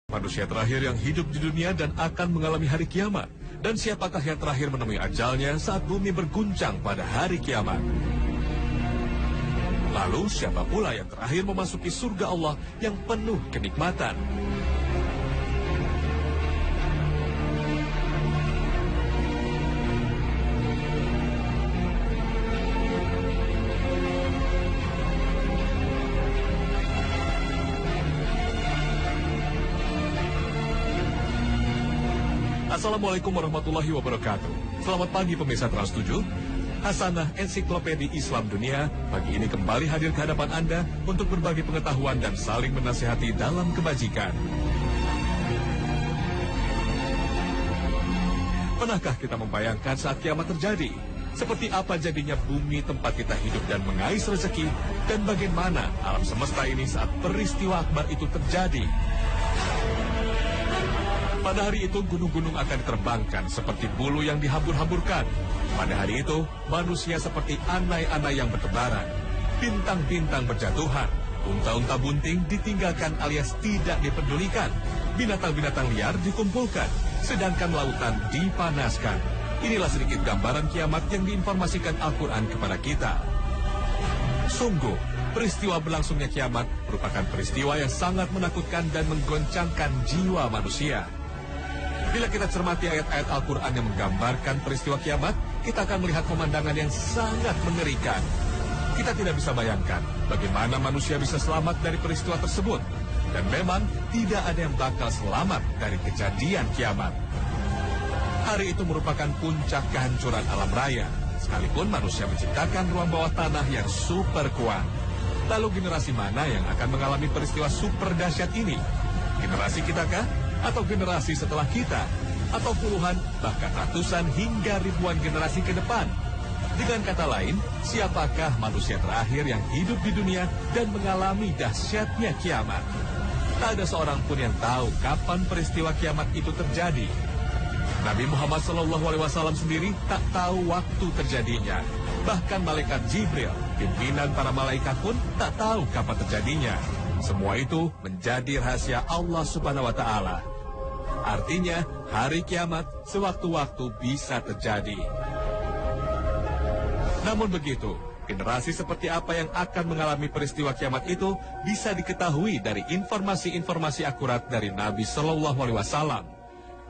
Manusia terakhir yang hidup di dunia dan akan mengalami hari kiamat. Dan siapakah yang terakhir menemui ajalnya saat bumi berguncang pada hari kiamat? Lalu siapa pula yang terakhir memasuki surga Allah yang penuh kenikmatan? Assalamualaikum warahmatullahi wabarakatuh. Selamat pagi pemirsa Trans 7. Hasanah Ensiklopedi Islam Dunia pagi ini kembali hadir ke hadapan Anda untuk berbagi pengetahuan dan saling menasihati dalam kebajikan. Pernahkah kita membayangkan saat kiamat terjadi? Seperti apa jadinya bumi tempat kita hidup dan mengais rezeki? Dan bagaimana alam semesta ini saat peristiwa akbar itu terjadi? Pada hari itu gunung-gunung akan diterbangkan seperti bulu yang dihambur-hamburkan. Pada hari itu manusia seperti anai-anai yang bertebaran. Bintang-bintang berjatuhan. Unta-unta bunting ditinggalkan alias tidak dipedulikan. Binatang-binatang liar dikumpulkan. Sedangkan lautan dipanaskan. Inilah sedikit gambaran kiamat yang diinformasikan Al-Quran kepada kita. Sungguh, peristiwa berlangsungnya kiamat merupakan peristiwa yang sangat menakutkan dan menggoncangkan jiwa manusia. Bila kita cermati ayat-ayat Al-Quran yang menggambarkan peristiwa kiamat, kita akan melihat pemandangan yang sangat mengerikan. Kita tidak bisa bayangkan bagaimana manusia bisa selamat dari peristiwa tersebut. Dan memang tidak ada yang bakal selamat dari kejadian kiamat. Hari itu merupakan puncak kehancuran alam raya, sekalipun manusia menciptakan ruang bawah tanah yang super kuat. Lalu generasi mana yang akan mengalami peristiwa super dahsyat ini? Generasi kita kah? Atau generasi setelah kita? Atau puluhan, bahkan ratusan hingga ribuan generasi ke depan? Dengan kata lain, siapakah manusia terakhir yang hidup di dunia dan mengalami dahsyatnya kiamat? Tak ada seorang pun yang tahu kapan peristiwa kiamat itu terjadi. Nabi Muhammad SAW sendiri tak tahu waktu terjadinya. Bahkan malaikat Jibril, pimpinan para malaikat pun tak tahu kapan terjadinya. Semua itu menjadi rahasia Allah Subhanahu wa Ta'ala. Artinya, hari kiamat sewaktu-waktu bisa terjadi. Namun begitu, generasi seperti apa yang akan mengalami peristiwa kiamat itu bisa diketahui dari informasi-informasi akurat dari Nabi Shallallahu Alaihi Wasallam.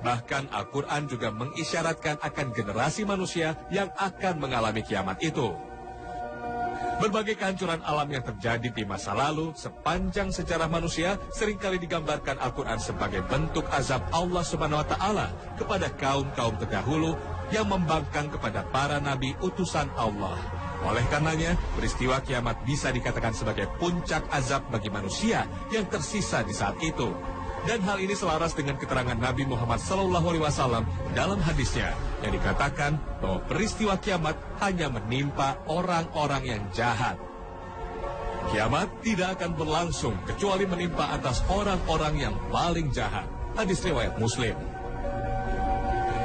Bahkan Al-Quran juga mengisyaratkan akan generasi manusia yang akan mengalami kiamat itu. Berbagai kehancuran alam yang terjadi di masa lalu sepanjang sejarah manusia seringkali digambarkan Al-Quran sebagai bentuk azab Allah Subhanahu wa Ta'ala kepada kaum-kaum terdahulu yang membangkang kepada para nabi utusan Allah. Oleh karenanya, peristiwa kiamat bisa dikatakan sebagai puncak azab bagi manusia yang tersisa di saat itu. Dan hal ini selaras dengan keterangan Nabi Muhammad SAW dalam hadisnya yang dikatakan bahwa peristiwa kiamat hanya menimpa orang-orang yang jahat. Kiamat tidak akan berlangsung kecuali menimpa atas orang-orang yang paling jahat. Hadis riwayat Muslim.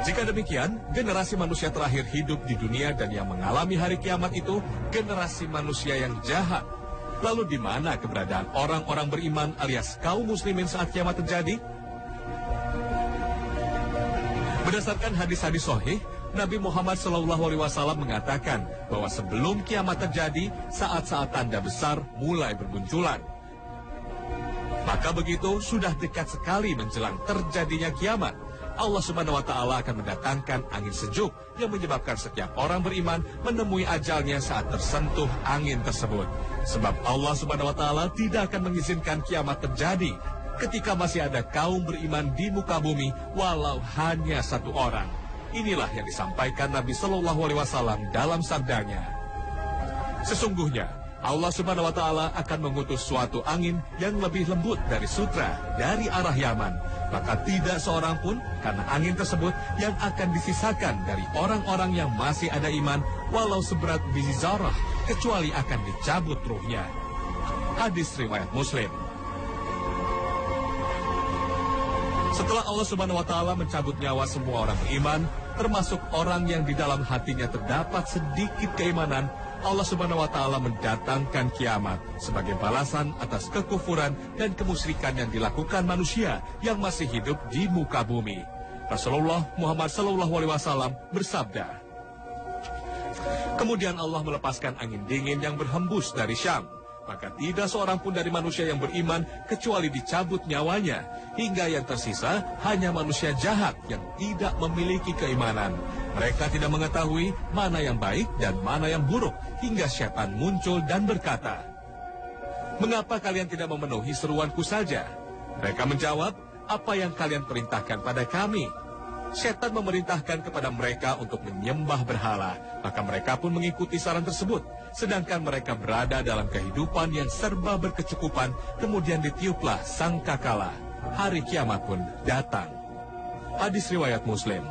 Jika demikian, generasi manusia terakhir hidup di dunia dan yang mengalami hari kiamat itu generasi manusia yang jahat. Lalu di mana keberadaan orang-orang beriman alias kaum muslimin saat kiamat terjadi? Berdasarkan hadis-hadis sahih, Nabi Muhammad SAW mengatakan bahwa sebelum kiamat terjadi, saat-saat tanda besar mulai bermunculan. Maka begitu sudah dekat sekali menjelang terjadinya kiamat, Allah Subhanahu wa Ta'ala akan mendatangkan angin sejuk yang menyebabkan setiap orang beriman menemui ajalnya saat tersentuh angin tersebut. Sebab Allah Subhanahu wa Ta'ala tidak akan mengizinkan kiamat terjadi ketika masih ada kaum beriman di muka bumi walau hanya satu orang. Inilah yang disampaikan Nabi Shallallahu Alaihi Wasallam dalam sabdanya. Sesungguhnya Allah Subhanahu wa Ta'ala akan mengutus suatu angin yang lebih lembut dari sutra dari arah Yaman. Maka tidak seorang pun karena angin tersebut yang akan disisakan dari orang-orang yang masih ada iman walau seberat biji zarah kecuali akan dicabut ruhnya. Hadis riwayat Muslim. Setelah Allah Subhanahu wa Ta'ala mencabut nyawa semua orang beriman, termasuk orang yang di dalam hatinya terdapat sedikit keimanan, Allah Subhanahu wa taala mendatangkan kiamat sebagai balasan atas kekufuran dan kemusyrikan yang dilakukan manusia yang masih hidup di muka bumi. Rasulullah Muhammad SAW bersabda, kemudian Allah melepaskan angin dingin yang berhembus dari Syam. Maka tidak seorang pun dari manusia yang beriman kecuali dicabut nyawanya. Hingga yang tersisa hanya manusia jahat yang tidak memiliki keimanan. Mereka tidak mengetahui mana yang baik dan mana yang buruk. Hingga syaitan muncul dan berkata, mengapa kalian tidak memenuhi seruanku saja? Mereka menjawab, apa yang kalian perintahkan pada kami? Syaitan memerintahkan kepada mereka untuk menyembah berhala, maka mereka pun mengikuti saran tersebut. Sedangkan mereka berada dalam kehidupan yang serba berkecukupan, kemudian ditiuplah sangkakala. Hari kiamat pun datang. Hadis riwayat Muslim.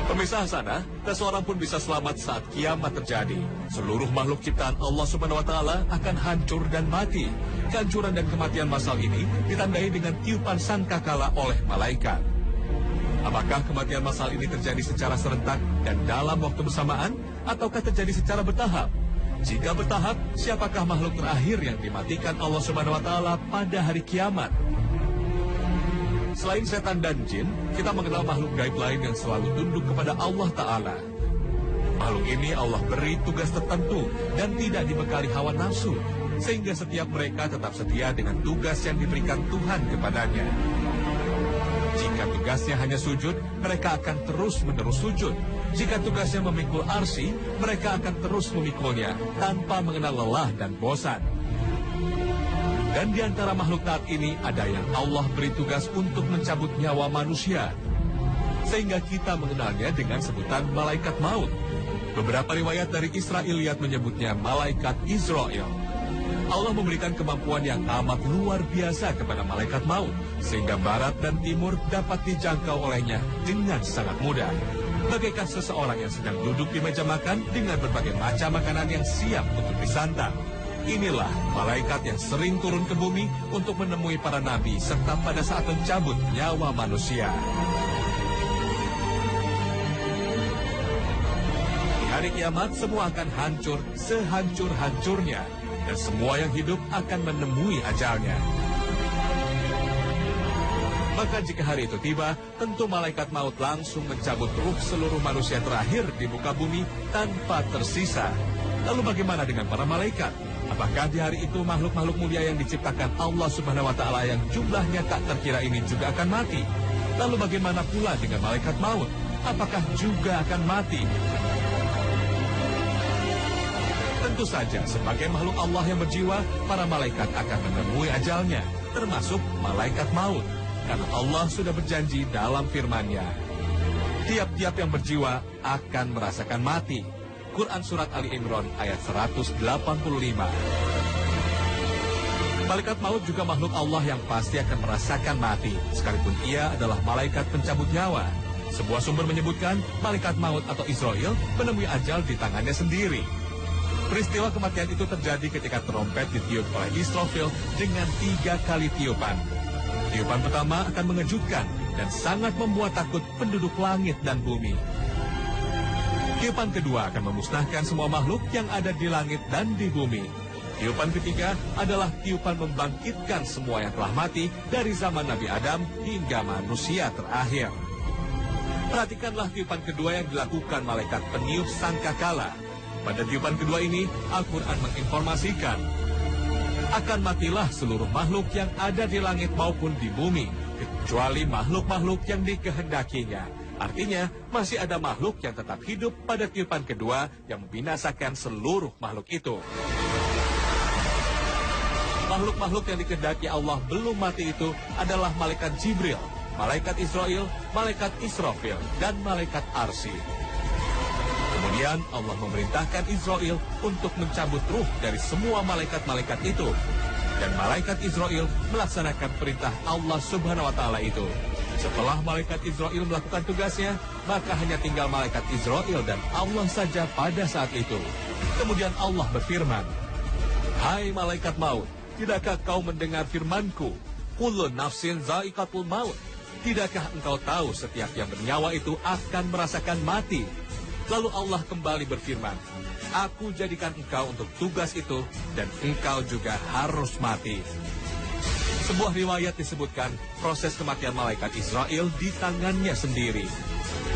Pemirsa sana, tak seorang pun bisa selamat saat kiamat terjadi. Seluruh makhluk ciptaan Allah Subhanahu wa taala akan hancur dan mati. Kehancuran dan kematian massal ini ditandai dengan tiupan sangkakala oleh malaikat. Apakah kematian massal ini terjadi secara serentak dan dalam waktu bersamaan, ataukah terjadi secara bertahap? Jika bertahap, siapakah makhluk terakhir yang dimatikan Allah Subhanahu wa taala pada hari kiamat? Selain setan dan jin, kita mengenal makhluk gaib lain yang selalu tunduk kepada Allah Ta'ala. Makhluk ini Allah beri tugas tertentu dan tidak dibekali hawa nafsu, sehingga setiap mereka tetap setia dengan tugas yang diberikan Tuhan kepadanya. Jika tugasnya hanya sujud, mereka akan terus-menerus sujud. Jika tugasnya memikul arsy, mereka akan terus memikulnya tanpa mengenal lelah dan bosan. Dan di antara makhluk taat ini ada yang Allah beri tugas untuk mencabut nyawa manusia. Sehingga kita mengenalnya dengan sebutan malaikat maut. Beberapa riwayat dari Israiliyat menyebutnya malaikat Israel. Allah memberikan kemampuan yang amat luar biasa kepada malaikat maut, sehingga barat dan timur dapat dijangkau olehnya dengan sangat mudah. Bagaikan seseorang yang sedang duduk di meja makan dengan berbagai macam makanan yang siap untuk disantap. Inilah malaikat yang sering turun ke bumi untuk menemui para nabi serta pada saat mencabut nyawa manusia. Di hari kiamat semua akan hancur sehancur-hancurnya dan semua yang hidup akan menemui ajalnya. Maka jika hari itu tiba, tentu malaikat maut langsung mencabut ruh seluruh manusia terakhir di muka bumi tanpa tersisa. Lalu bagaimana dengan para malaikat? Apakah di hari itu makhluk-makhluk mulia yang diciptakan Allah Subhanahu wa taala yang jumlahnya tak terkira ini juga akan mati? Lalu bagaimana pula dengan malaikat maut? Apakah juga akan mati? Tentu saja sebagai makhluk Allah yang berjiwa, para malaikat akan menemui ajalnya, termasuk malaikat maut. Karena Allah sudah berjanji dalam firman-Nya, tiap-tiap yang berjiwa akan merasakan mati. Quran Surat Ali Imran ayat 185. Malaikat maut juga makhluk Allah yang pasti akan merasakan mati, sekalipun ia adalah malaikat pencabut nyawa. Sebuah sumber menyebutkan malaikat maut atau Israel menemui ajal di tangannya sendiri. Peristiwa kematian itu terjadi ketika trompet ditiup oleh Israfil dengan 3 kali tiupan. Tiupan pertama akan mengejutkan dan sangat membuat takut penduduk langit dan bumi. Tiupan kedua akan memusnahkan semua makhluk yang ada di langit dan di bumi. Tiupan ketiga adalah tiupan membangkitkan semua yang telah mati dari zaman Nabi Adam hingga manusia terakhir. Perhatikanlah tiupan kedua yang dilakukan malaikat peniup sangkakala. Pada tiupan kedua ini, Al-Quran menginformasikan, akan matilah seluruh makhluk yang ada di langit maupun di bumi, kecuali makhluk-makhluk yang dikehendakinya. Artinya, masih ada makhluk yang tetap hidup pada tiupan kedua yang membinasakan seluruh makhluk itu. Makhluk-makhluk yang dikehendaki Allah belum mati itu adalah malaikat Jibril, malaikat Israel, malaikat Israfil, dan malaikat Arsy. Kemudian Allah memerintahkan Israel untuk mencabut ruh dari semua malaikat-malaikat itu. Dan malaikat Israel melaksanakan perintah Allah Subhanahu wa taala itu. Setelah malaikat Israel melakukan tugasnya, maka hanya tinggal malaikat Israel dan Allah saja pada saat itu. Kemudian Allah berfirman, hai malaikat maut, tidakkah kau mendengar firmanku? Kullu nafsin za'iqatul maut. tidakkah engkau tahu setiap yang bernyawa itu akan merasakan mati? Lalu Allah kembali berfirman, aku jadikan engkau untuk tugas itu dan engkau juga harus mati. Sebuah riwayat disebutkan proses kematian malaikat Israel di tangannya sendiri.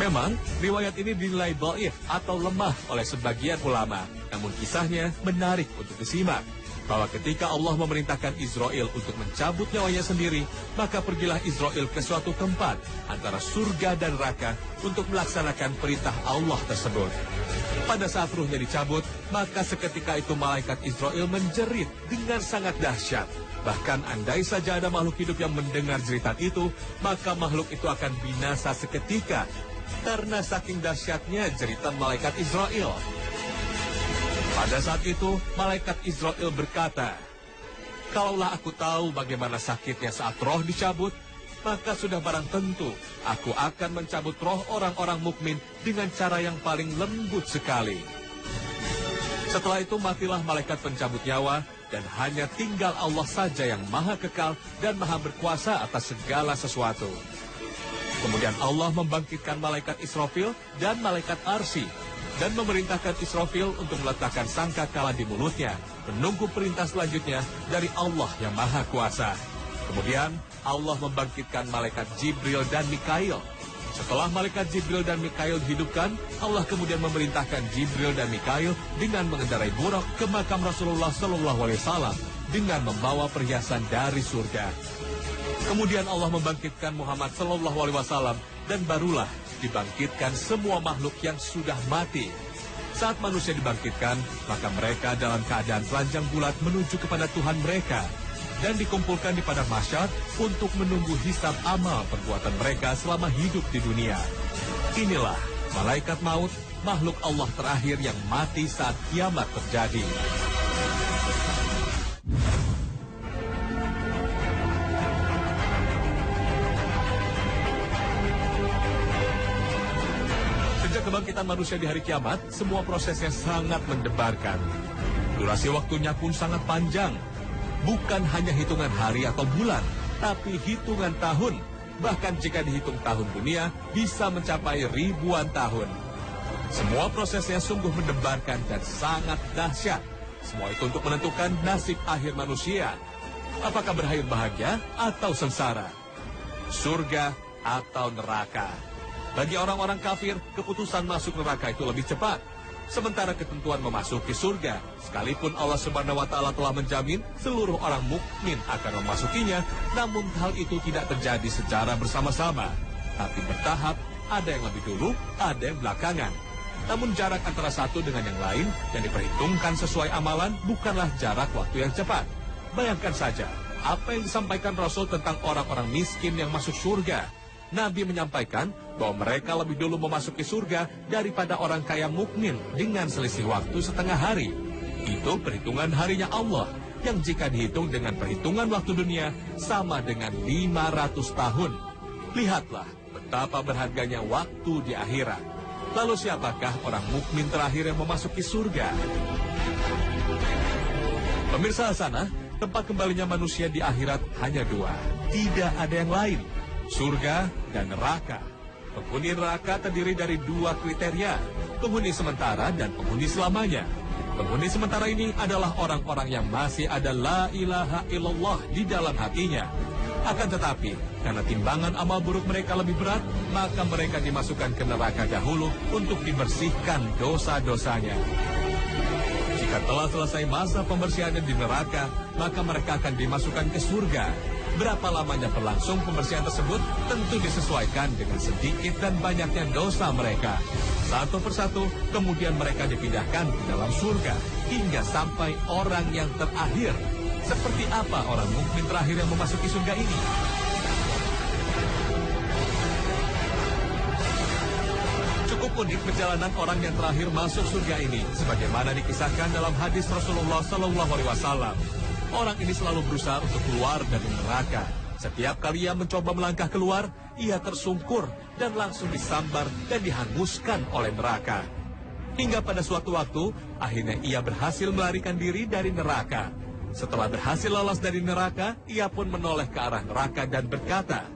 Memang, riwayat ini dinilai dhaif atau lemah oleh sebagian ulama. Namun kisahnya menarik untuk disimak. Bahwa ketika Allah memerintahkan Israel untuk mencabut nyawanya sendiri, maka pergilah Israel ke suatu tempat antara surga dan neraka untuk melaksanakan perintah Allah tersebut. Pada saat ruhnya dicabut, maka seketika itu malaikat Israel menjerit dengan sangat dahsyat. Bahkan andai saja ada makhluk hidup yang mendengar jeritan itu, maka makhluk itu akan binasa seketika karena saking dahsyatnya jeritan malaikat Israel. Pada saat itu, malaikat Israel berkata, kalaulah aku tahu bagaimana sakitnya saat roh dicabut, maka sudah barang tentu aku akan mencabut roh orang-orang mukmin dengan cara yang paling lembut sekali. Setelah itu matilah malaikat pencabut nyawa, dan hanya tinggal Allah saja yang maha kekal dan maha berkuasa atas segala sesuatu. Kemudian Allah membangkitkan malaikat Israfil dan malaikat Arsy, dan memerintahkan Israfil untuk meletakkan sangkakala di mulutnya, menunggu perintah selanjutnya dari Allah yang Maha Kuasa. Kemudian Allah membangkitkan malaikat Jibril dan Mikail. Setelah malaikat Jibril dan Mikail dihidupkan, Allah kemudian memerintahkan Jibril dan Mikail dengan mengendarai buruk ke makam Rasulullah SAW dengan membawa perhiasan dari surga. Kemudian Allah membangkitkan Muhammad SAW dan barulah dibangkitkan semua makhluk yang sudah mati. Saat manusia dibangkitkan, maka mereka dalam keadaan telanjang bulat menuju kepada Tuhan mereka dan dikumpulkan di padang mahsyar untuk menunggu hisab amal perbuatan mereka selama hidup di dunia. Inilah malaikat maut, makhluk Allah terakhir yang mati saat kiamat terjadi. Kebangkitan manusia di hari kiamat, semua prosesnya sangat mendebarkan. Durasi waktunya pun sangat panjang. Bukan hanya hitungan hari atau bulan, tapi hitungan tahun. Bahkan jika dihitung tahun dunia, bisa mencapai ribuan tahun. Semua prosesnya sungguh mendebarkan dan sangat dahsyat. Semua itu untuk menentukan nasib akhir manusia. Apakah berakhir bahagia atau sengsara? Surga atau neraka? Bagi orang-orang kafir, keputusan masuk neraka itu lebih cepat. Sementara ketentuan memasuki surga, sekalipun Allah Subhanahu wa Ta'ala telah menjamin seluruh orang mukmin akan memasukinya, namun hal itu tidak terjadi secara bersama-sama. Tapi bertahap, ada yang lebih dulu, ada yang belakangan. Namun jarak antara satu dengan yang lain yang diperhitungkan sesuai amalan bukanlah jarak waktu yang cepat. Bayangkan saja, apa yang disampaikan Rasul tentang orang-orang miskin yang masuk surga. Nabi menyampaikan bahwa mereka lebih dulu memasuki surga daripada orang kaya mukmin dengan selisih waktu setengah hari. Itu perhitungan harinya Allah, yang jika dihitung dengan perhitungan waktu dunia sama dengan 500 tahun. Lihatlah betapa berharganya waktu di akhirat. Lalu siapakah orang mukmin terakhir yang memasuki surga? Pemirsa sana, tempat kembalinya manusia di akhirat hanya dua. Tidak ada yang lain. Surga dan neraka. Penghuni neraka terdiri dari dua kriteria, penghuni sementara dan penghuni selamanya. Penghuni sementara ini adalah orang-orang yang masih ada la ilaha illallah di dalam hatinya. Akan tetapi, karena timbangan amal buruk mereka lebih berat, maka mereka dimasukkan ke neraka dahulu untuk dibersihkan dosa-dosanya. Jika telah selesai masa pembersihannya di neraka, maka mereka akan dimasukkan ke surga. Berapa lamanya berlangsung pembersihan tersebut tentu disesuaikan dengan sedikit dan banyaknya dosa mereka. Satu persatu, kemudian mereka dipindahkan ke dalam surga hingga sampai orang yang terakhir. Seperti apa orang mukmin terakhir yang memasuki surga ini? Cukup unik perjalanan orang yang terakhir masuk surga ini, sebagaimana dikisahkan dalam hadis Rasulullah SAW. Orang ini selalu berusaha untuk keluar dari neraka. Setiap kali ia mencoba melangkah keluar, ia tersungkur dan langsung disambar dan dihanguskan oleh neraka. Hingga pada suatu waktu, akhirnya ia berhasil melarikan diri dari neraka. Setelah berhasil lolos dari neraka, ia pun menoleh ke arah neraka dan berkata,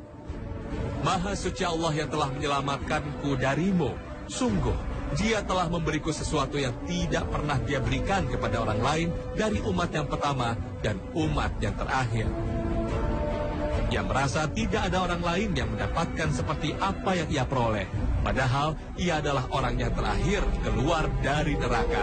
Maha suci Allah yang telah menyelamatkanku darimu. Sungguh, Dia telah memberiku sesuatu yang tidak pernah Dia berikan kepada orang lain dari umat yang pertama dan umat yang terakhir. Ia merasa tidak ada orang lain yang mendapatkan seperti apa yang ia peroleh. Padahal ia adalah orang yang terakhir keluar dari neraka.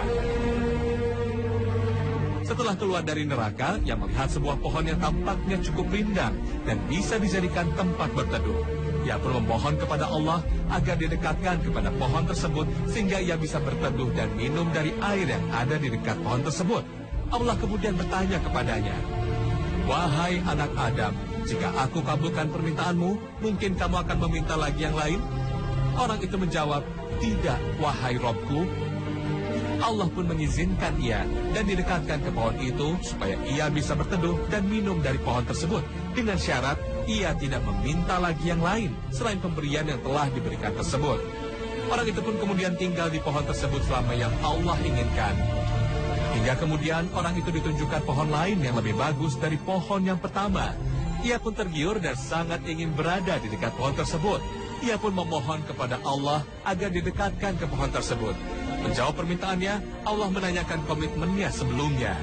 Setelah keluar dari neraka, ia melihat sebuah pohon yang tampaknya cukup rindang dan bisa dijadikan tempat berteduh. Ia pun memohon kepada Allah agar didekatkan kepada pohon tersebut sehingga ia bisa berteduh dan minum dari air yang ada di dekat pohon tersebut. Allah kemudian bertanya kepadanya, "Wahai anak Adam, jika aku kabulkan permintaanmu, mungkin kamu akan meminta lagi yang lain?" Orang itu menjawab, "Tidak, wahai Robku." Allah pun mengizinkan ia dan didekatkan ke pohon itu supaya ia bisa berteduh dan minum dari pohon tersebut dengan syarat ia tidak meminta lagi yang lain selain pemberian yang telah diberikan tersebut. Orang itu pun kemudian tinggal di pohon tersebut selama yang Allah inginkan. Hingga kemudian orang itu ditunjukkan pohon lain yang lebih bagus dari pohon yang pertama. Ia pun tergiur dan sangat ingin berada di dekat pohon tersebut. Ia pun memohon kepada Allah agar didekatkan ke pohon tersebut. Menjawab permintaannya, Allah menanyakan komitmennya sebelumnya.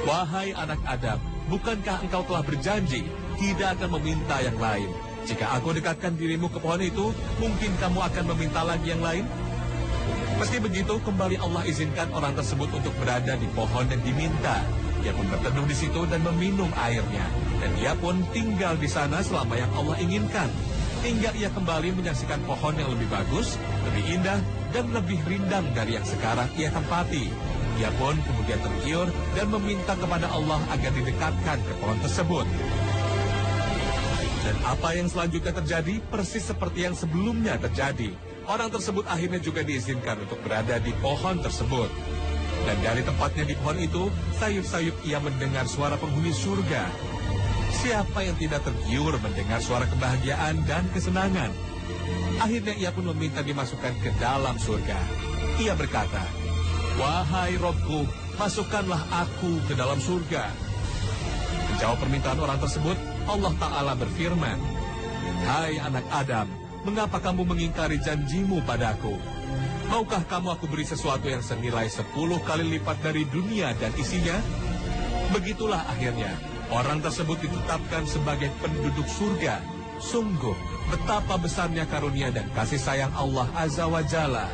"Wahai anak Adam, bukankah engkau telah berjanji tidak akan meminta yang lain? Jika aku dekatkan dirimu ke pohon itu, mungkin kamu akan meminta lagi yang lain?" Meski begitu, kembali Allah izinkan orang tersebut untuk berada di pohon yang diminta. Ia pun berteduh di situ dan meminum airnya. Dan ia pun tinggal di sana selama yang Allah inginkan. Hingga ia kembali menyaksikan pohon yang lebih bagus, lebih indah, dan lebih rindang dari yang sekarang ia tempati. Ia pun kemudian tergiur dan meminta kepada Allah agar didekatkan ke pohon tersebut. Dan apa yang selanjutnya terjadi persis seperti yang sebelumnya terjadi. Orang tersebut akhirnya juga diizinkan untuk berada di pohon tersebut. Dan dari tempatnya di pohon itu, sayup-sayup ia mendengar suara penghuni surga. Siapa yang tidak tergiur mendengar suara kebahagiaan dan kesenangan? Akhirnya ia pun meminta dimasukkan ke dalam surga. Ia berkata, "Wahai Robku, masukkanlah aku ke dalam surga." Menjawab permintaan orang tersebut, Allah Ta'ala berfirman, "Hai anak Adam, mengapa kamu mengingkari janjimu padaku? Maukah kamu aku beri sesuatu yang senilai 10 kali lipat dari dunia dan isinya?" Begitulah akhirnya orang tersebut ditetapkan sebagai penduduk surga. Sungguh, betapa besarnya karunia dan kasih sayang Allah Azza wa Jalla.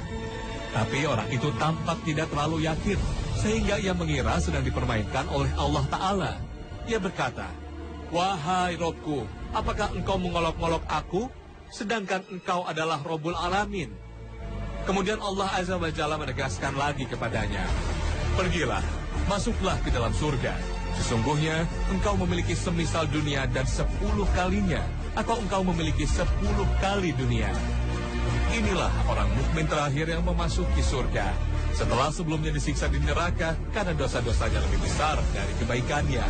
Tapi orang itu tampak tidak terlalu yakin, sehingga ia mengira sedang dipermainkan oleh Allah Ta'ala. Ia berkata, "Wahai Robku, apakah engkau mengolok-olok aku, sedangkan engkau adalah Robul Alamin?" Kemudian Allah Azza wa Jalla menegaskan lagi kepadanya, "Pergilah, masuklah ke dalam surga. Sesungguhnya engkau memiliki semisal dunia dan 10 kalinya, atau engkau memiliki 10 kali dunia." Inilah orang mukmin terakhir yang memasuki surga, setelah sebelumnya disiksa di neraka karena dosa-dosanya lebih besar dari kebaikannya.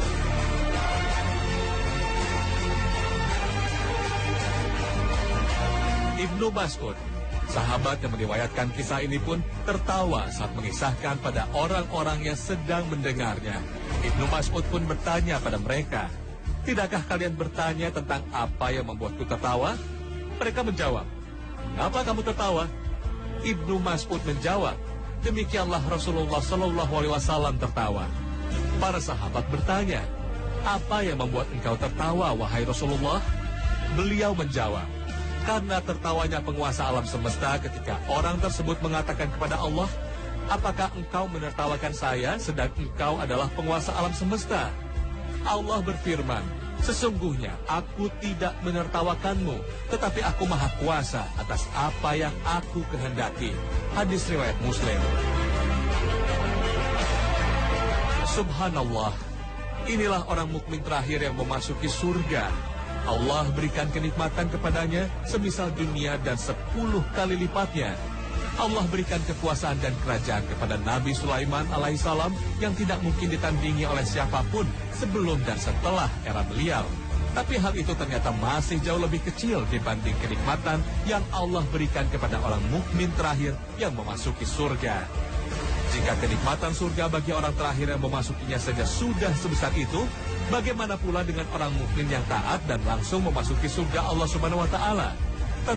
Ibnu Mas'ud, sahabat yang meriwayatkan kisah ini pun tertawa saat mengisahkan pada orang-orang yang sedang mendengarnya. Ibnu Mas'ud pun bertanya pada mereka, "Tidakkah kalian bertanya tentang apa yang membuatku tertawa?" Mereka menjawab, "Kenapa kamu tertawa?" Ibnu Mas'ud menjawab, "Demikianlah Rasulullah SAW tertawa." Para sahabat bertanya, "Apa yang membuat engkau tertawa, wahai Rasulullah?" Beliau menjawab, "Karena tertawanya penguasa alam semesta ketika orang tersebut mengatakan kepada Allah, 'Apakah engkau menertawakan saya sedang engkau adalah penguasa alam semesta?' Allah berfirman, 'Sesungguhnya aku tidak menertawakanmu, tetapi aku maha kuasa atas apa yang aku kehendaki.'" Hadis riwayat Muslim. Subhanallah, inilah orang mukmin terakhir yang memasuki surga. Allah berikan kenikmatan kepadanya semisal dunia dan 10 kali lipatnya. Allah berikan kekuasaan dan kerajaan kepada Nabi Sulaiman alaihissalam yang tidak mungkin ditandingi oleh siapapun sebelum dan setelah era beliau. Tapi hal itu ternyata masih jauh lebih kecil dibanding kenikmatan yang Allah berikan kepada orang mukmin terakhir yang memasuki surga. Jika kenikmatan surga bagi orang terakhir yang memasukinya saja sudah sebesar itu, bagaimana pula dengan orang mukmin yang taat dan langsung memasuki surga Allah Subhanahu wa taala?